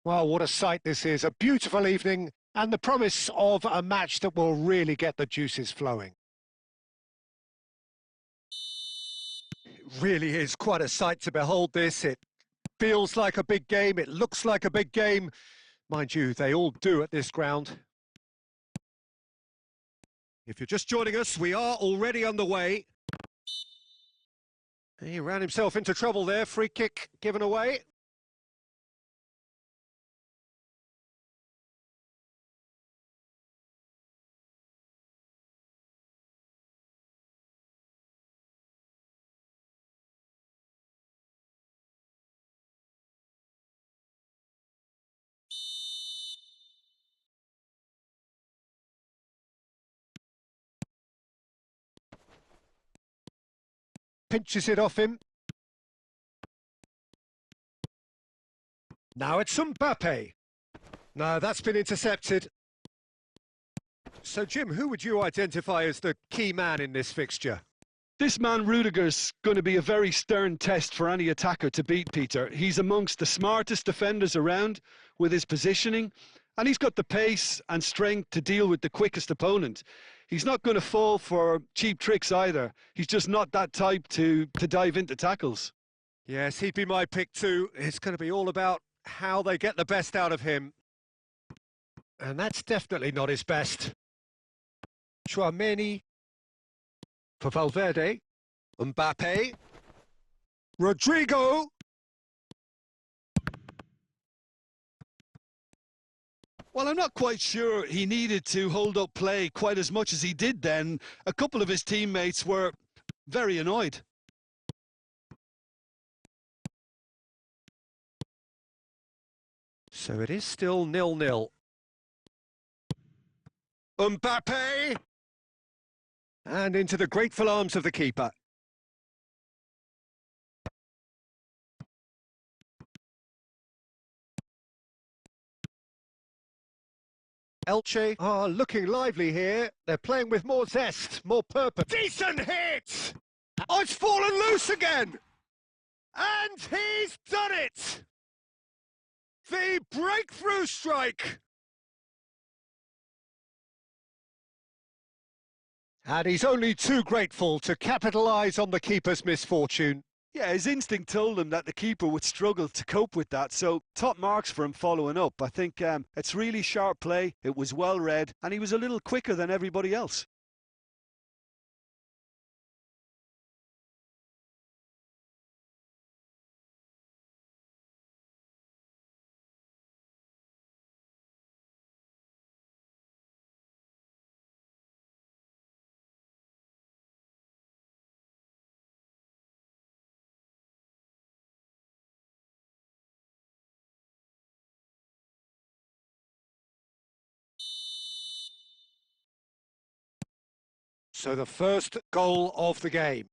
Well, what a sight this is. A beautiful evening and the promise of a match that will really get the juices flowing. It really is quite a sight to behold this. It feels like a big game. It looks like a big game. Mind you, they all do at this ground. If you're just joining us, we are already underway. He ran himself into trouble there. Free kick given away. Pinches it off him. Now it's Mbappe. No, that's been intercepted. So, Jim, who would you identify as the key man in this fixture? This man Rudiger's going to be a very stern test for any attacker to beat, Peter. He's amongst the smartest defenders around with his positioning, and he's got the pace and strength to deal with the quickest opponent. He's not going to fall for cheap tricks either. He's just not that type to dive into tackles. Yes, he'd be my pick too. It's going to be all about how they get the best out of him. And that's definitely not his best. Chouameni for Valverde. Mbappe. Rodrigo. Well, I'm not quite sure he needed to hold up play quite as much as he did then. A couple of his teammates were very annoyed. So it is still 0-0. Mbappe! And into the grateful arms of the keeper. Elche are looking lively here. They're playing with more zest, more purpose. Decent hit! Oh, it's fallen loose again! And he's done it! The breakthrough strike! And he's only too grateful to capitalise on the keeper's misfortune. Yeah, his instinct told him that the keeper would struggle to cope with that, so top marks for him following up. I think it's really sharp play, it was well read, and he was a little quicker than everybody else. So the first goal of the game.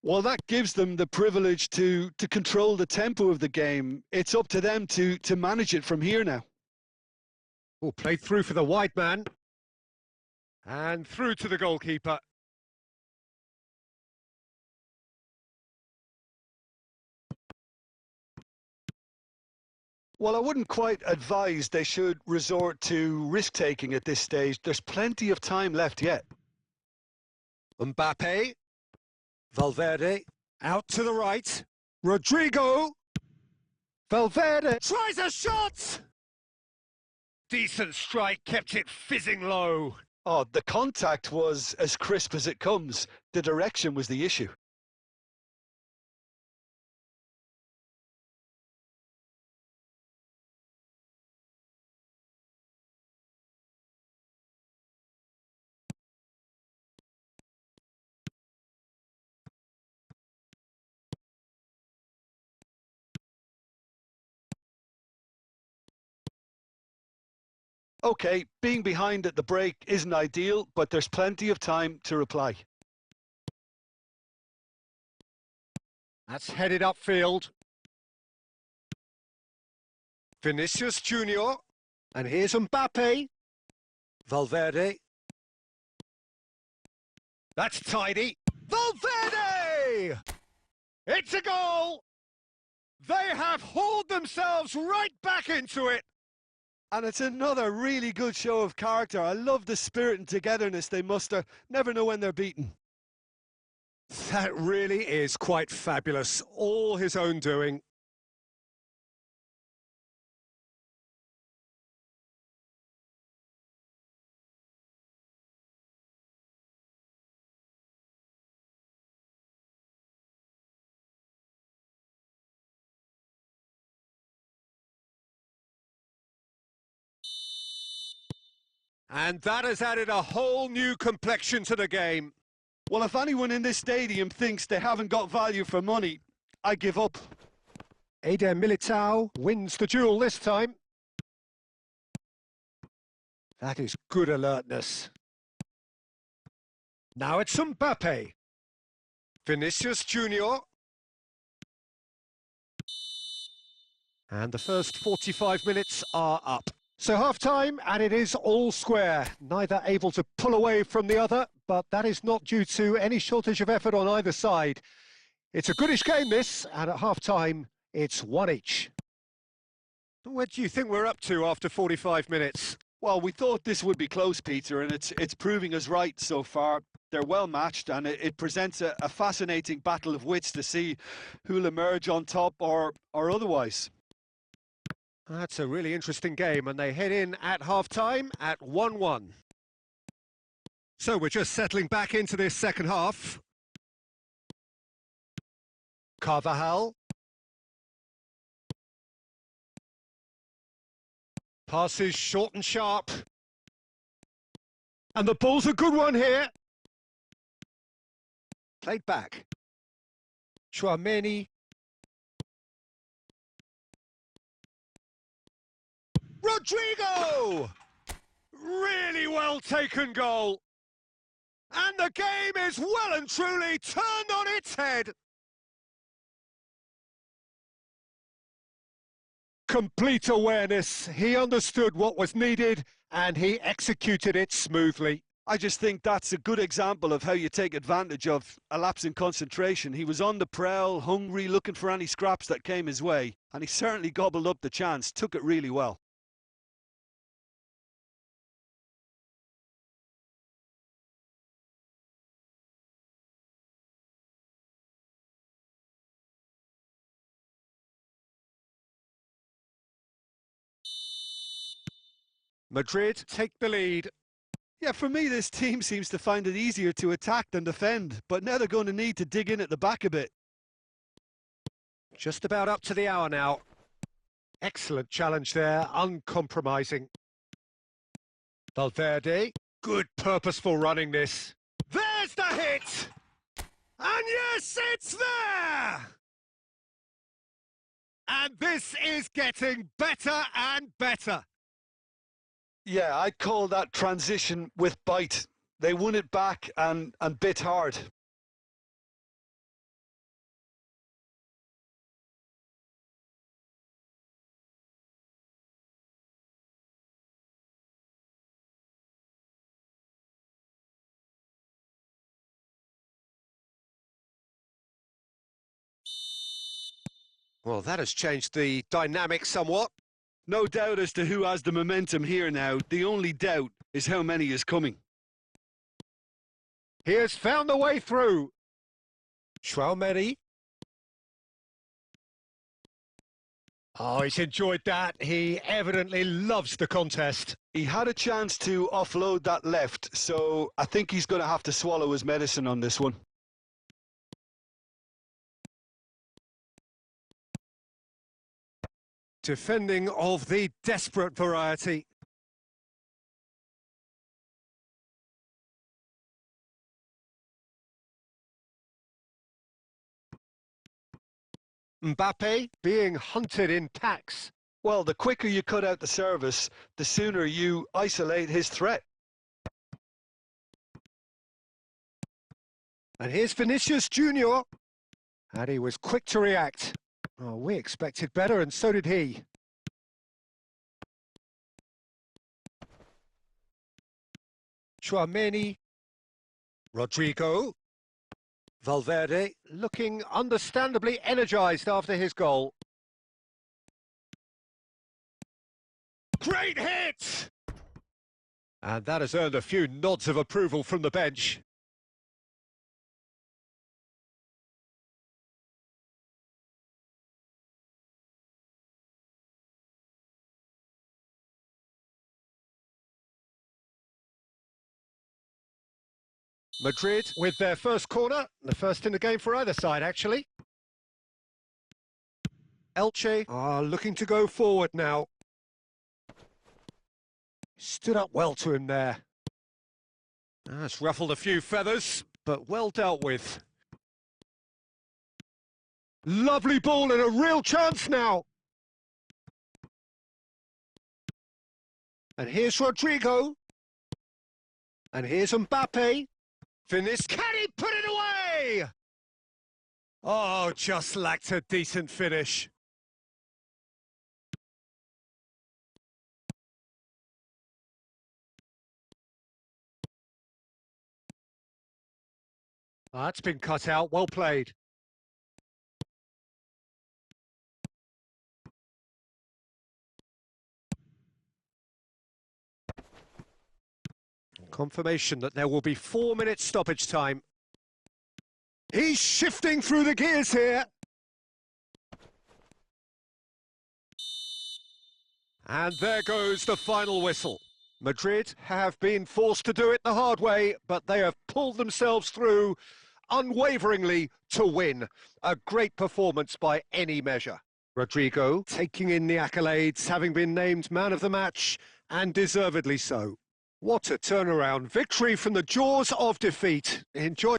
Well, that gives them the privilege to control the tempo of the game. It's up to them to manage it from here now. Oh, played through for the wide man. And through to the goalkeeper. Well, I wouldn't quite advise they should resort to risk-taking at this stage. There's plenty of time left yet. Mbappe. Valverde. Out to the right. Rodrigo. Valverde tries a shot! Decent strike, kept it fizzing low. Oh, the contact was as crisp as it comes. The direction was the issue. Okay, being behind at the break isn't ideal, but there's plenty of time to reply. That's headed upfield. Vinicius Junior. And here's Mbappe. Valverde. That's tidy. Valverde! It's a goal! They have hauled themselves right back into it. And it's another really good show of character. I love the spirit and togetherness they muster. Never know when they're beaten. That really is quite fabulous. All his own doing. And that has added a whole new complexion to the game. Well, if anyone in this stadium thinks they haven't got value for money, I give up. Eder Militao wins the duel this time. That is good alertness. Now it's Mbappe. Vinicius Junior. And the first 45 minutes are up. So half-time, and it is all square. Neither able to pull away from the other, but that is not due to any shortage of effort on either side. It's a goodish game, this, and at half-time, it's one each. What do you think we're up to after 45 minutes? Well, we thought this would be close, Peter, and it's proving us right so far. They're well matched, and it presents a fascinating battle of wits to see who'll emerge on top or otherwise. That's a really interesting game, and they head in at half-time at 1-1. So we're just settling back into this second half. Carvajal. Passes short and sharp. And the ball's a good one here. Played back. Chouameni. Rodrigo! Really well taken goal. And the game is well and truly turned on its head. Complete awareness. He understood what was needed and he executed it smoothly. I just think that's a good example of how you take advantage of a lapse in concentration. He was on the prowl, hungry, looking for any scraps that came his way, and he certainly gobbled up the chance, took it really well. Madrid take the lead. Yeah, for me, this team seems to find it easier to attack than defend, but now they're going to need to dig in at the back a bit. Just about up to the hour now. Excellent challenge there, uncompromising. Valverde, good purposeful running this. There's the hit! And yes, it's there! And this is getting better and better. Yeah, I'd call that transition with bite. They won it back and bit hard. Well, that has changed the dynamic somewhat. No doubt as to who has the momentum here now. The only doubt is how many is coming. He has found the way through. Chouameni. Oh, he's enjoyed that. He evidently loves the contest. He had a chance to offload that left, so I think he's going to have to swallow his medicine on this one. Defending of the desperate variety. Mbappe being hunted in packs. Well, the quicker you cut out the service, the sooner you isolate his threat. And here's Vinicius Junior. And he was quick to react. Oh, we expected better, and so did he. Chouameni. Rodrigo. Valverde looking understandably energised after his goal. great hit! And that has earned a few nods of approval from the bench. Madrid with their first corner, the first in the game for either side, actually. Elche are looking to go forward now. Stood up well to him there. That's ruffled a few feathers, but well dealt with. Lovely ball and a real chance now. And here's Rodrigo. And here's Mbappe. Finish. Can he put it away? Oh, just lacked a decent finish. That's been cut out. Well played. Confirmation that there will be 4 minutes stoppage time. He's shifting through the gears here. And there goes the final whistle. Madrid have been forced to do it the hard way, but they have pulled themselves through unwaveringly to win. A great performance by any measure. Rodrigo taking in the accolades, having been named man of the match, and deservedly so. What a turnaround. Victory from the jaws of defeat. Enjoy.